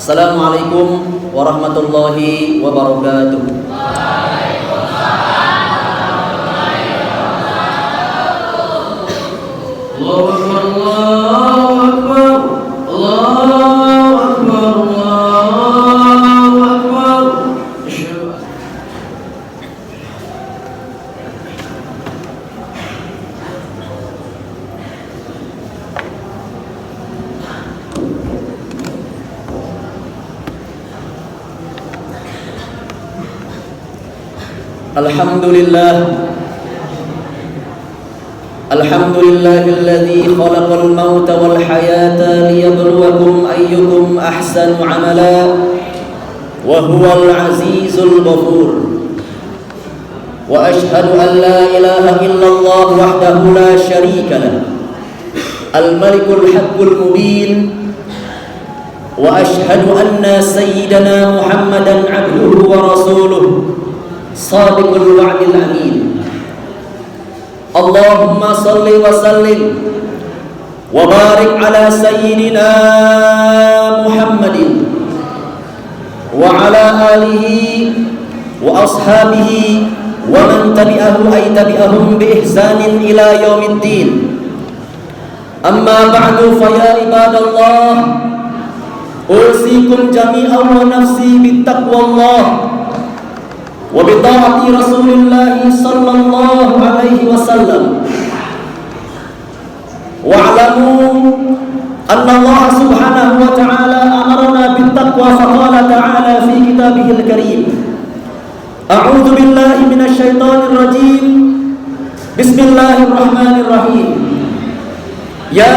Assalamualaikum warahmatullahi wabarakatuh. Allahu Akbar, Allahu Akbar, Allahu Akbar. Alhamdulillah. Alhamdulillahilladzi khalaqal mauta wal hayata liyabluwakum ayyukum ahsanu amala wa huwal azizul ghafur. Wa ashhadu an la ilaha illallah wahdahu la syarika lah, al malikul haqqul mubin. Wa ashhadu anna sayyidana Muhammadan abduhu wa rasuluh, sadiqul wa'dil amin. Allahumma salli wa sallim wa barik ala sayyidina Muhammadin wa ala alihi wa ashabihi wa man tabi'ahu ay tabi'ahum bi ihsanin ila yaumiddin. Amma ba'du, fa ya ibadallah, usikum jami'an wa nafsi bittaqwallah wa bi ta'ati Rasulillah sallallahu alaihi wasallam. Wa'lamu anna Allah subhanahu wa ta'ala amarna bittaqwa faqala ta'ala fi kitabihil karim. A'udzu billahi minasy syaithanir rajim. Bismillahirrahmanirrahim. Ya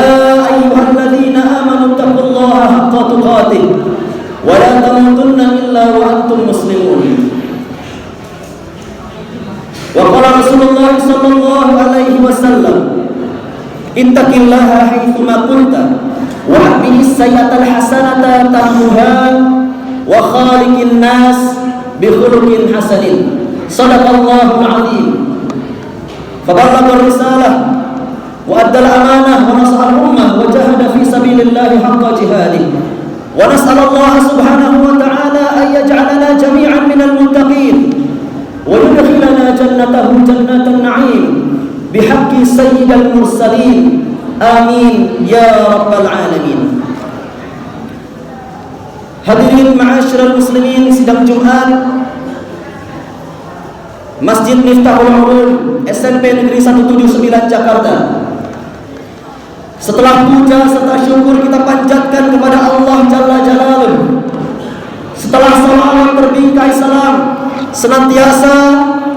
ayyuhalladzina amanu taqullaha haqqa tuqatih wa la tamutunna illa wa antum muslimun. Wa qala Rasulullah sallallahu alaihi wasallam, ittaqillaha haitsuma kunta wa atbi'is sayyi'atal hasanata tamhuha wa khaliqin nas bi khuluqin hasanin. Shadaqallahul azim. Faballagha risalah wa addal amanah wa nasaha ummah wa jahada fi sabilillahi haqqa jihadih. Wa nas'alullaha subhanahu wa ta'ala an yaj'alana jami'an minal muttaqin wa yudkhilana jannatahu jannatal na'im bihaqqi sayyidil mursalin. Amin ya rabbal alamin. Hadirin ma'asyiral muslimin, sidang Jumat Masjid Miftahul Ulum SMP Negeri 179 Jakarta. Setelah puja serta syukur kita panjatkan kepada Allah Jalla Jalaluh, setelah salawat berbingkai salam senantiasa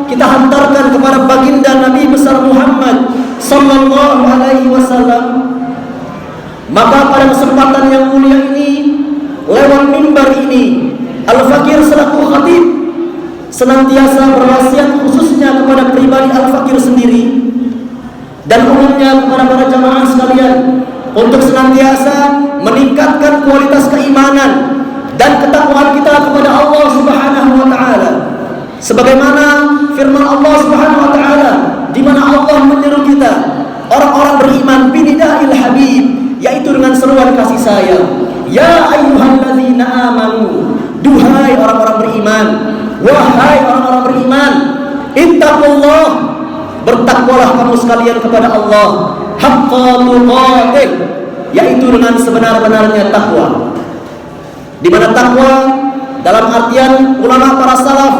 kita hantarkan kepada baginda Nabi besar Muhammad sallallahu alaihi wasallam, maka pada kesempatan yang mulia ini, lewat mimbar ini, Al-Fakir selaku khatib senantiasa berwasiat khususnya kepada pribadi Al-Fakir sendiri dan umumnya kepada para jamaah sekalian untuk senantiasa meningkatkan kualitas keimanan dan ketakwaan kita kepada Allah Subhanahu wa taala. Sebagaimana firman Allah Subhanahu wa taala, di mana Allah menyeru kita orang-orang beriman binidahil habib, yaitu dengan seruan kasih sayang. Ya ayyuhalladzina amanu, duhai orang-orang beriman, wahai orang-orang beriman, ittaqullah, bertakwalah kamu sekalian kepada Allah, haqqa tuqatih, yaitu dengan sebenar-benarnya takwa. Di mana takwa dalam artian ulama para salaf,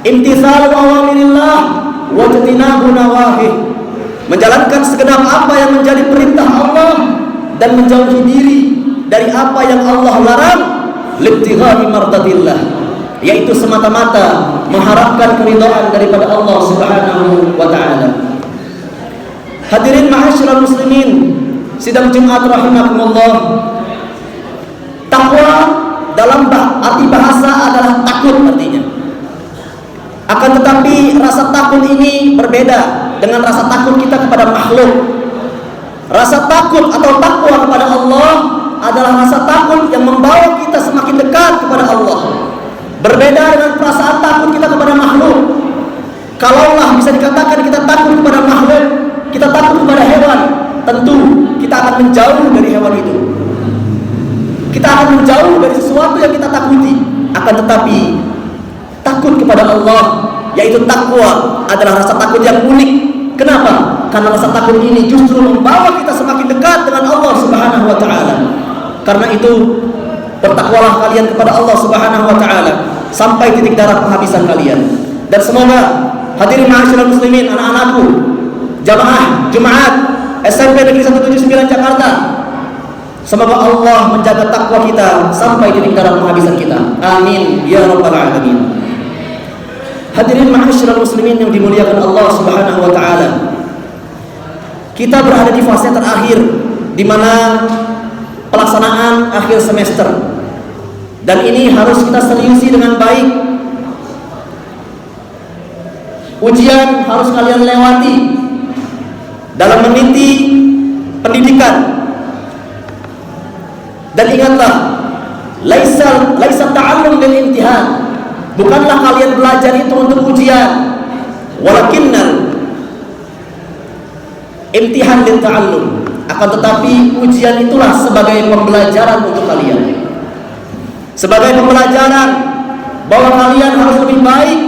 imtithalu awamirillah wa jatinabu nawahih, menjalankan segenap apa yang menjadi perintah Allah dan menjauhi diri dari apa yang Allah larang, libtighai mardatillah, yaitu semata-mata mengharapkan keridhaan daripada Allah Subhanahu wa taala. Hadirin ma'asyiral muslimin, sidang Jumat rahimakumullah. Takwa dalam arti bahasa adalah takut artinya. Akan tetapi rasa takut ini berbeda dengan rasa takut kita kepada makhluk. Rasa takut atau takwa kepada Allah adalah rasa takut yang membawa kita semakin dekat kepada Allah. Berbeda dengan perasaan takut kita kepada makhluk. Kalaulah bisa dikatakan kita takut kepada makhluk, kita takut kepada hewan, tentu kita akan menjauh dari hewan itu. Kita akan menjauh dari sesuatu sesuatu yang kita takuti, akan tetapi takut kepada Allah, yaitu takwa, adalah rasa takut yang unik. Kenapa? Karena rasa takut ini justru membawa kita semakin dekat dengan Allah Subhanahu wa taala. Karena itu, bertakwalah kalian kepada Allah Subhanahu wa taala sampai titik darah penghabisan kalian. Dan semoga hadirin ma'asyiral muslimin, anak-anakku, jamaah Jumat SMP Negeri 179 Jakarta, semoga Allah menjaga takwa kita sampai titik darah penghabisan kita. Amin ya rabbal alamin. Hadirin ma'asyiral muslimin yang dimuliakan Allah Subhanahu wa taala. Kita berada di fase terakhir di mana pelaksanaan akhir semester. Dan ini harus kita seriusi dengan baik. Ujian harus kalian lewati dalam meniti pendidikan. Dan ingatlah, laisa ta'allum bil imtihan. Bukanlah kalian belajar itu untuk ujian, walakinnal imtihan lil ta'allum. Akan tetapi ujian itulah sebagai pembelajaran untuk kalian. Sebagai pembelajaran bahwa kalian harus lebih baik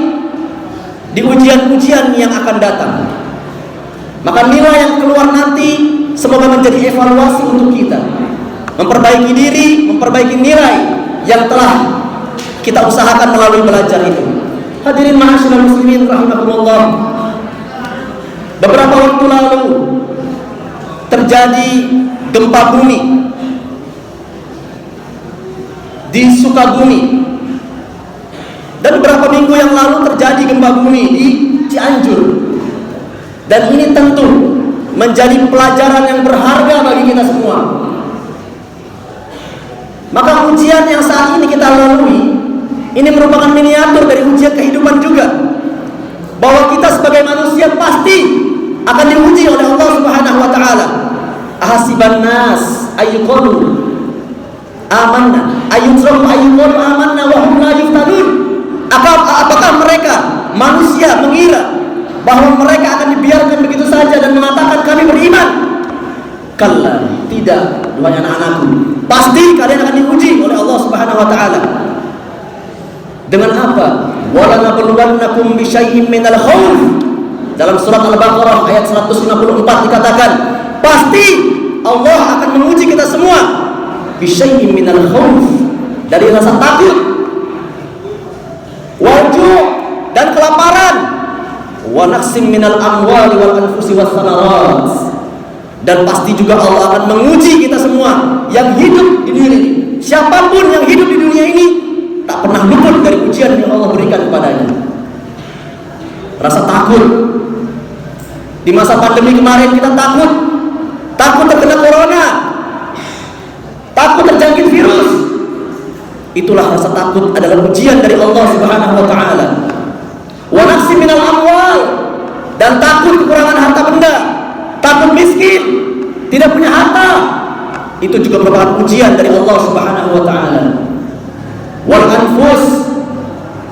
di ujian-ujian yang akan datang. Maka nilai yang keluar nanti semoga menjadi evaluasi untuk kita, memperbaiki diri, memperbaiki nilai yang telah kita usahakan melalui belajar itu. Hadirin ma'asyiral muslimin rahimakumullah. Beberapa waktu lalu terjadi gempa bumi di Sukabumi, dan beberapa minggu yang lalu terjadi gempa bumi di Cianjur. Dan ini tentu menjadi pelajaran yang berharga bagi kita semua. Maka ujian yang saat ini kita lalui ini merupakan miniatur dari ujian kehidupan juga, bahwa kita sebagai manusia pasti akan diuji oleh Allah Subhanahu wa taala. Ahasiban nas ayyuqulu amanna ayyutraku ayyuqulu amanna wa hum la yuftanun. Apakah mereka manusia mengira bahwa mereka akan dibiarkan begitu saja dan mengatakan kami beriman? Kalla, tidak, wahai anak-anakku, pasti kalian akan diuji oleh Allah Subhanahu wa taala. Dengan apa? Wala nabluwannakum bisyai'im minal khauf. Dalam surat Al-Baqarah ayat 154 dikatakan, pasti Allah akan menguji kita semua bisyai'im minal khauf, dari rasa takut, waju' dan kelaparan, wa naqsim minal amwali wal anfusi was samarat. Dan pasti juga Allah akan menguji kita semua yang hidup di dunia ini. Siapapun yang hidup di dunia ini tak pernah luput dari ujian yang Allah berikan kepadanya. Rasa takut. Di masa pandemi kemarin kita takut terkena corona, takut terjangkit virus. Itulah rasa takut adalah ujian dari Allah Subhanahu wa taala. Wa naqsi minal amwal, dan takut kekurangan harta benda, takut miskin, tidak punya harta. Itu juga merupakan ujian dari Allah Subhanahu wa taala. Wal anfus,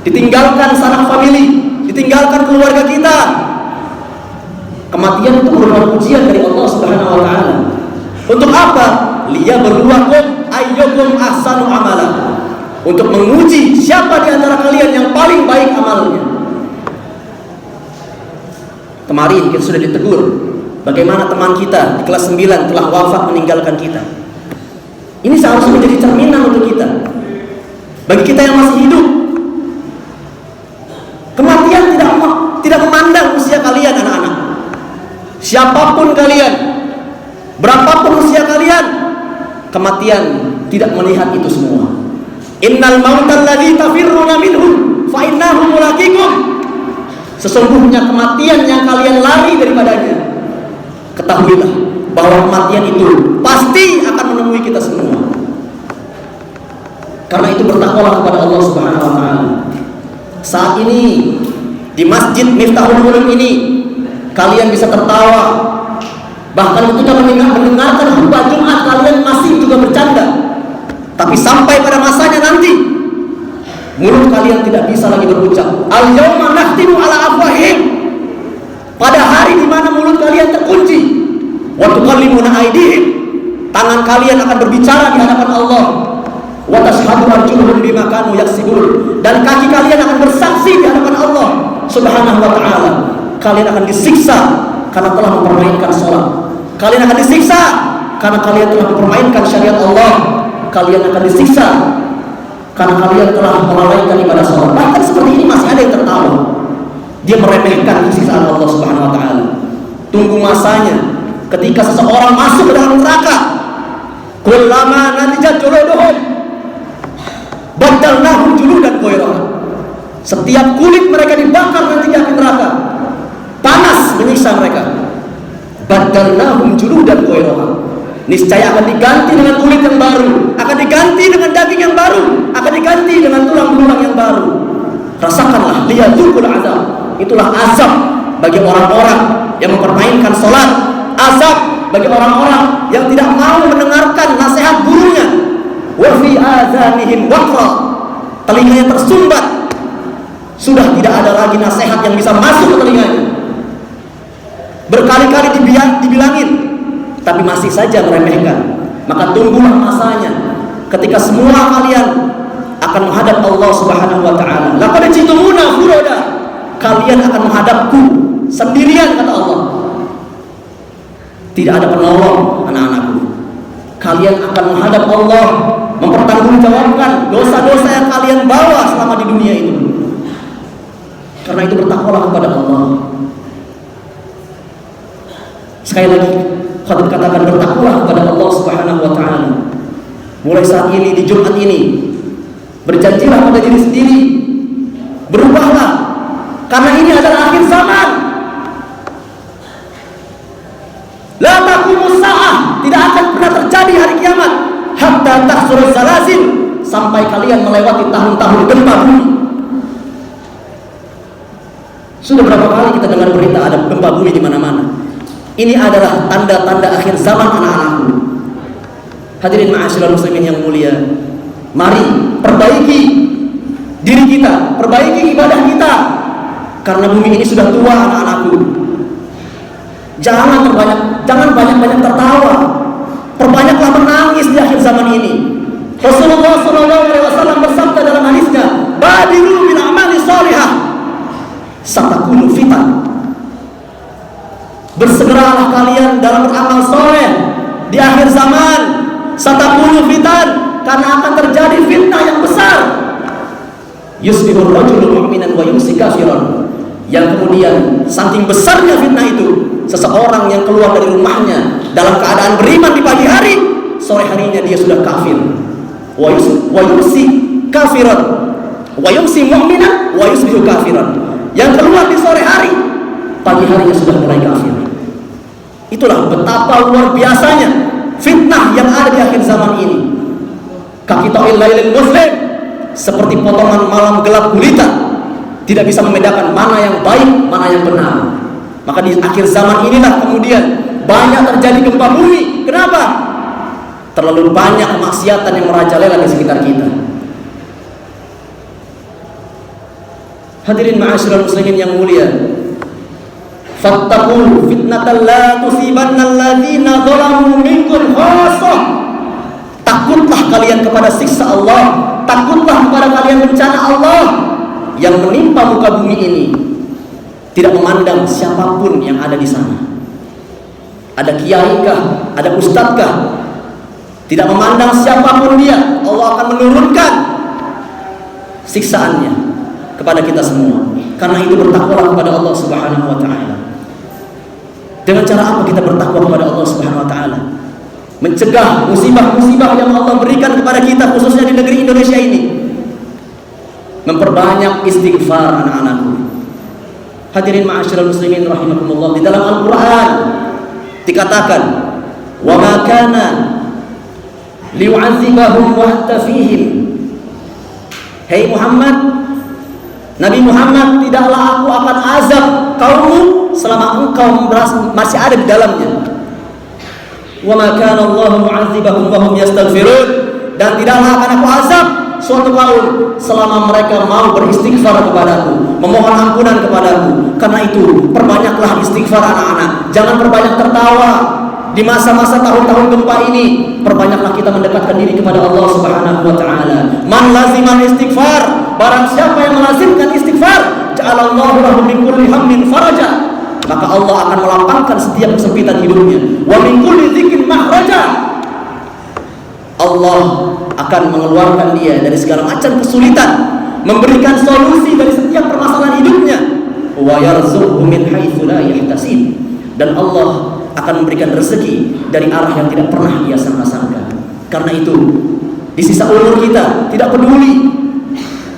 ditinggalkan sanak famili, ditinggalkan keluarga kita. Kematian itu merupakan ujian dari Allah Subhanahu wa taala. Untuk apa? Liyabluwakum ayyukum ahsanu amala. Untuk menguji siapa di antara kalian yang paling baik amalnya. Kemarin kita sudah ditegur bagaimana teman kita di kelas 9 telah wafat meninggalkan kita. Ini seharusnya menjadi cerminan untuk kita. Bagi kita yang masih hidup, kematian tidak memandang usia kalian, anak-anak. Siapapun kalian, berapapun usia kalian, kematian tidak melihat itu semua. Innal mautal ladzi tafirruna minhu fa innahu mulaqikum. Sesungguhnya kematian yang kalian lari daripadanya, ketahuilah bahwa kematian itu pasti akan menemui kita semua. Karena itu bertakwalah kepada Allah Subhanahu wa taala. Saat ini di Masjid Miftahul Ulum ini kalian bisa tertawa. Bahkan ketika mendengarkan khutbah Jumat kalian masih juga bercanda. Tapi sampai pada masanya nanti mulut kalian tidak bisa lagi berucap. Al-yauma nakhtimu ala afwahihim. Pada hari di mana mulut kalian terkunci. Wa tukallimuna aydihim. Tangan kalian akan berbicara di hadapan Allah. wa tashhadu arjuluhum bima kanu yaksibun, dan kaki kalian akan bersaksi di hadapan Allah Subhanahu wa taala. Kalian akan disiksa karena telah mempermainkan salat. Kalian akan disiksa karena kalian telah mempermainkan syariat Allah. Kalian akan disiksa karena kalian telah melalaikan ibadah salat. Bahkan seperti ini masih ada yang tertawa. Dia meremehkan siksaan Allah Subhanahu wa taala. Tunggu masanya ketika seseorang masuk ke dalam neraka. Kullama nadijat juluduhum badalnahum juludan ghairaha. Setiap kulit mereka dibakar nanti di api neraka. Panas menyiksa mereka. Badalnahum juludan ghairaha. Niscaya akan diganti dengan kulit yang baru, akan diganti dengan daging yang baru, akan diganti dengan tulang-tulang yang baru. Rasakanlah, liyadzuqul azab. Itulah azab bagi orang-orang yang mempermainkan salat, azab bagi orang-orang yang tidak mau mendengarkan nasihat gurunya. Wa fi azanihim waqra, telinganya tersumbat, sudah tidak ada lagi nasihat yang bisa masuk ke telinganya. Berkali-kali dibilangin, tapi masih saja meremehkan. Maka tunggulah masanya ketika semua kalian akan menghadap Allah Subhanahu wa taala. Laqad jitumuna furoda, kalian akan menghadapku sendirian, kata Allah. Tidak ada penolong, anak-anakku. Kalian akan menghadap Allah, mempertanggungjawabkan dosa-dosa yang kalian bawa selama di dunia ini. Karena itu bertakwalah kepada Allah. Sekali lagi, khatib katakan bertakwalah kepada Allah Subhanahu wa taala. Mulai saat ini, di Jumat ini, berjanjilah pada diri sendiri, berubahlah, karena ini adalah akhir zaman. La taqumus sa'ah, tidak akan pernah terjadi hari kiamat hatta tahsuruz zalazil, sampai kalian melewati tahun-tahun gempa bumi. Sudah berapa kali kita dengar berita ada gempa bumi di mana-mana. Ini adalah tanda-tanda akhir zaman, anak-anakku. Hadirin ma'asyiral muslimin yang mulia, mari perbaiki diri kita, perbaiki ibadah kita, karena bumi ini sudah tua, anak-anakku. Jangan banyak-banyak tertawa, perbanyaklah menangis di akhir zaman ini. Rasulullah SAW bersabda dalam hadisnya, badiru bil a'mali shalihah satakunu fitan. Bersegeralah kalian dalam beramal soleh di akhir zaman. Satakunu fitan, karena akan terjadi fitnah yang besar. Yusbihur rajulu mu'minan wa yumsi kafiran, yang kemudian saking besarnya fitnah itu, seseorang yang keluar dari rumahnya dalam keadaan beriman di pagi hari, sore harinya dia sudah kafir. Wa yumsi kafiran, wa yumsi mu'minan wa yusbihu kafiran. Yang keluar di sore hari, pagi harinya sudah mulai kafir. Itulah betapa luar biasanya fitnah yang ada di akhir zaman ini. Kaqita'il lailil muslim, seperti potongan malam gelap gulita, tidak bisa membedakan mana yang baik, mana yang benar. Maka di akhir zaman inilah kemudian banyak terjadi gempa bumi. Kenapa? Terlalu banyak kemaksiatan yang merajalela di sekitar kita. Hadirin ma'asyiral muslimin yang mulia, fattaqu fitnatan la tusibanna alladziina zalamu minkum khassah. Takutlah kalian kepada siksa Allah, takutlah kepada kalian bencana Allah yang menimpa muka bumi ini. Tidak memandang siapapun yang ada di sana. Ada kiai kah, ada ustadz kah, tidak memandang siapapun dia, Allah akan menurunkan siksaannya kepada kita semua. Karena itu bertakwalah kepada Allah Subhanahu wa taala. Dengan cara apa kita bertakwa kepada Allah Subhanahu wa taala? Mencegah musibah-musibah yang Allah berikan kepada kita, khususnya di negeri Indonesia ini. Memperbanyak istighfar, anak-anakku. Hadirin ma'asyiral muslimin rahimakumullah, di dalam Al-Qur'an dikatakan, "Wa ma kana li'u'adzibahum wa anta fihim." Hei Muhammad, Nabi Muhammad, tidaklah aku akan azab kaummu selama engkau masih ada di dalamnya. Wa ma kana Allahu mu'adzibahum wa hum yastaghfirun, dan tidaklah akan aku azab suatu kaum selama mereka mau beristighfar kepadaku, memohon ampunan kepadaku. Karena itu perbanyaklah istighfar, anak-anak. Jangan perbanyak tertawa. di masa-masa tahun-tahun gempa ini, perbanyaklah kita mendekatkan diri kepada Allah Subhanahu wa taala. Man lazimal istighfar, barang siapa yang melazimkan istighfar, ja'alallahu lahu min kulli hammin faraja, maka Allah akan melapangkan setiap kesempitan hidupnya. Wa min kulli dzikrin makhraja, Allah akan mengeluarkan dia dari segala macam kesulitan, memberikan solusi dari setiap permasalahan hidupnya. Wa yarzuqhu min haitsu la yahtasib, dan Allah akan memberikan rezeki dari arah yang tidak pernah ia sangka-sangka. Karena itu, di sisa umur kita tidak peduli,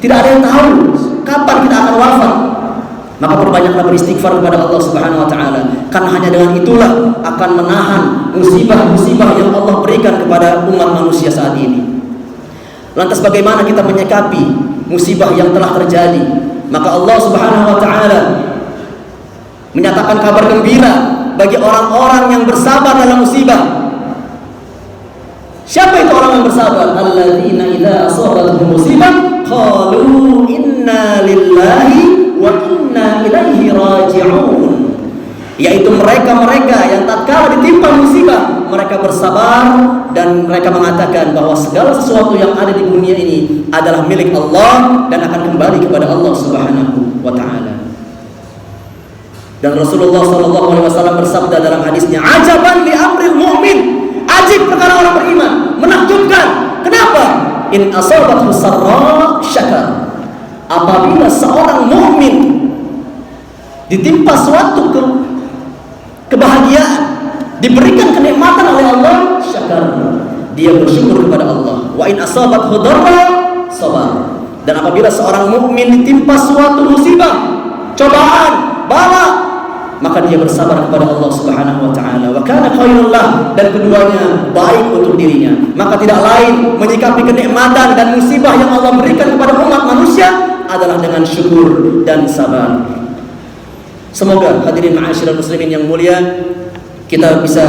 tidak ada yang tahu kapan kita akan wafat, maka perbanyaklah beristighfar kepada Allah Subhanahu wa taala, karena hanya dengan itulah akan menahan musibah-musibah yang Allah berikan kepada umat manusia saat ini. Lantas bagaimana kita menyikapi musibah yang telah terjadi? Maka Allah Subhanahu wa taala menyatakan kabar gembira bagi orang-orang yang bersabar dalam musibah. Siapa itu orang yang bersabar? Alladzina idza asabatuhum musibah qalu inna lillahi wa inna ilaihi raji'un. Yaitu mereka-mereka yang tatkala ditimpa musibah, mereka bersabar dan mereka mengatakan bahwa segala sesuatu yang ada di dunia ini adalah milik Allah dan akan kembali kepada Allah Subhanahu wa taala. Dan Rasulullah SAW bersabda dalam hadisnya, ajaban li amril mu'min, ajib perkara orang beriman, menakjubkan. Kenapa? In asabathu sarra syakar, apabila seorang mukmin ditimpa suatu kebahagiaan, diberikan kenikmatan oleh Allah, syakar, dia bersyukur kepada Allah. Wa in asabathu darra sabar, dan apabila seorang mukmin ditimpa suatu musibah, cobaan, bala, maka dia bersabar kepada Allah Subhanahu wa taala. Wa kana khairul lah, dan keduanya baik untuk dirinya. Maka tidak lain menyikapi kenikmatan dan musibah yang Allah berikan kepada umat manusia adalah dengan syukur dan sabar. Semoga hadirin ma'asyiral muslimin yang mulia, kita bisa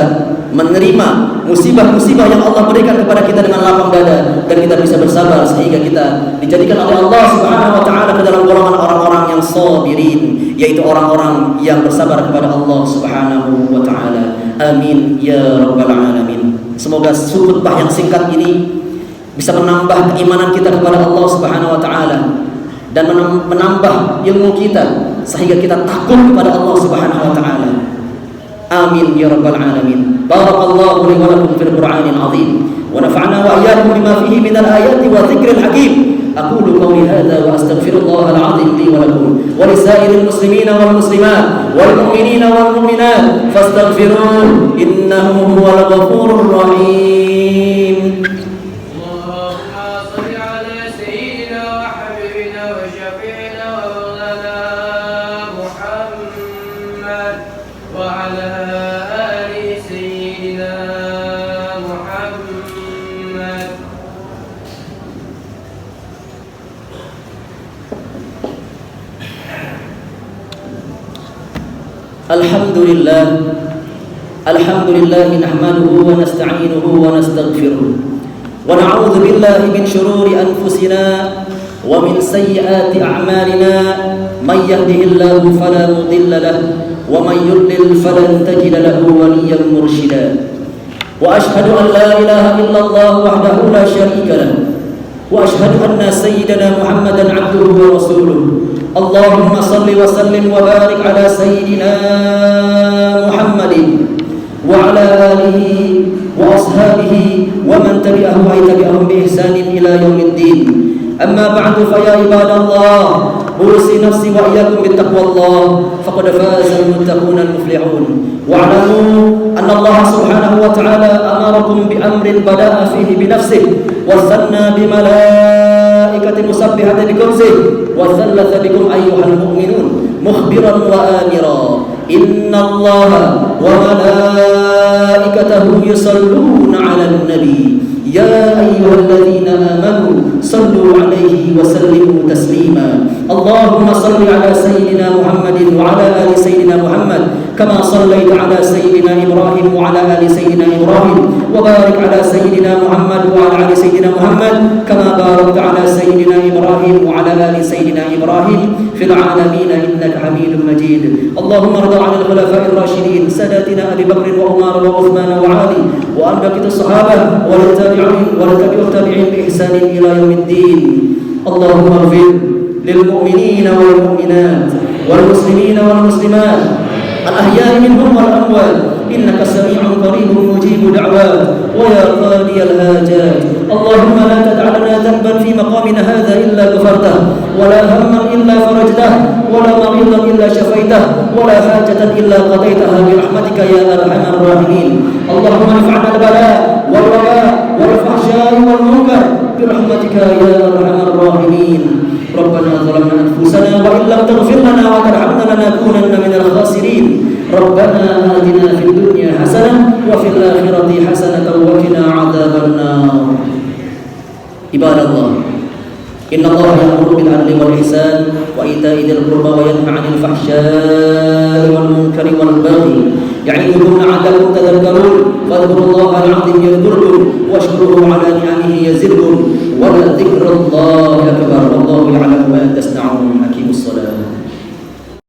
menerima musibah-musibah yang Allah berikan kepada kita dengan lapang dada, dan kita bisa bersabar sehingga kita dijadikan oleh Allah Subhanahu wa taala ke dalam golongan orang-orang yang sabirin, yaitu orang-orang yang bersabar kepada Allah Subhanahu wa taala. Amin ya rabbal alamin. Semoga khutbah yang singkat ini bisa menambah keimanan kita kepada Allah Subhanahu wa taala dan menambah ilmu kita sehingga kita takut kepada Allah Subhanahu wa taala. Amin ya rabbal alamin. Barakallahu li wa lakum fil Qur'anil azim wa nafa'na wa iyyakum bima fihi minal ayati wa dzikril hakim. Aqulu qawli hadza wa astaghfirullahal azim li wa lakum wa lisairil muslimina wal muslimat wal mu'minina wal mu'minat fastaghfiruhu innahu huwal ghafurur rahim. Alhamdulillah nahmaduhu wa nasta'inuhu wa nastaghfiruh wa na'udzu billahi min shururi anfusina wa min sayyiati a'malina, may yahdihillahu fala mudilla lahu wa may yudlil falan tajida lahu waliyyan mursyida. Wa ashhadu an la ilaha illallah wahdahu la syarika lahu wa ashhadu anna sayyidana Muhammadan 'abduhu wa rasuluh. Allahumma salli wa sallim wa barik ala sayyidina Muhammadin wa ala alihi wa ashabihi wa man tabi'ahum wa tabi'ahum bi ihsanin ila yaumiddin. Amma ba'du, fa ya ibadallah, usi nafsi wa iyyakum bittaqwallah, faqad faza al-muttaquna al-muflihun. Wa'lamu anna Allah subhanahu wa ta'ala amarakum bi amrin bada'a fihi bi nafsihi wa thanna bi malaikati musabbihati bi qudsihi wa thalatha bikum ayyuhal mu'minun mukhbiran wa amira. Inna Allah wa malaikatahu yusalluna 'alan nabi ya ayyuhalladzina amanu sallu 'alaihi wa sallimu taslima. Allahumma salli 'ala sayyidina Muhammadin wa 'ala ali sayyidina Muhammad kama sallaita 'ala sayyidina Ibrahim wa 'ala ali sayyidina Ibrahim wa barik 'ala sayyidina Muhammad wa 'ala ali sayyidina Muhammad kama barakta 'ala sayyidina Ibrahim wa 'ala ali sayyidina Ibrahim في العالمين إنك حميد مجيد. اللهم ارض عن الخلفاء الراشدين ساداتنا أبي بكر وعمر وعثمان وعلي وعن بقية الصحابة والتابعين بإحسان إلى يوم الدين. اللهم اغفر للمؤمنين والمؤمنات والمسلمين والمسلمات الأحياء منهم والأموات إنك سميع قريب مجيب دعوات ويا قاضي الحاجات. اللهم لا تدع لنا ذنبا في مقامنا هذا إلا غفرته ولا هما إلا فرجته ولا مريضا إلا شفيته ولا حاجة إلا قضيتها برحمتك يا أرحم الراحمين. اللهم ارفعنا البلاء والوباء والفحشاء والمنكر برحمتك يا أرحم الراحمين. ربنا ظلمنا أنفسنا وإن لم تغفر لنا وترحمنا لنكونن من الخاسرين. ربنا آتنا في الدنيا حسنة وفي الآخرة حسنة وقنا عذاب النار. عباد الله، إن الله يأمر بالعدل والإحسان وإيتاء ذي القربى وينهى عن الفحشاء والمنكر والبغي يعظكم لعلكم تذكرون. فاذكروا الله العظيم يذكركم واشكروه على نعمه يزدكم ولذكر الله أكبر. والله يعلم ما تصنعون. أقيموا الصلاة.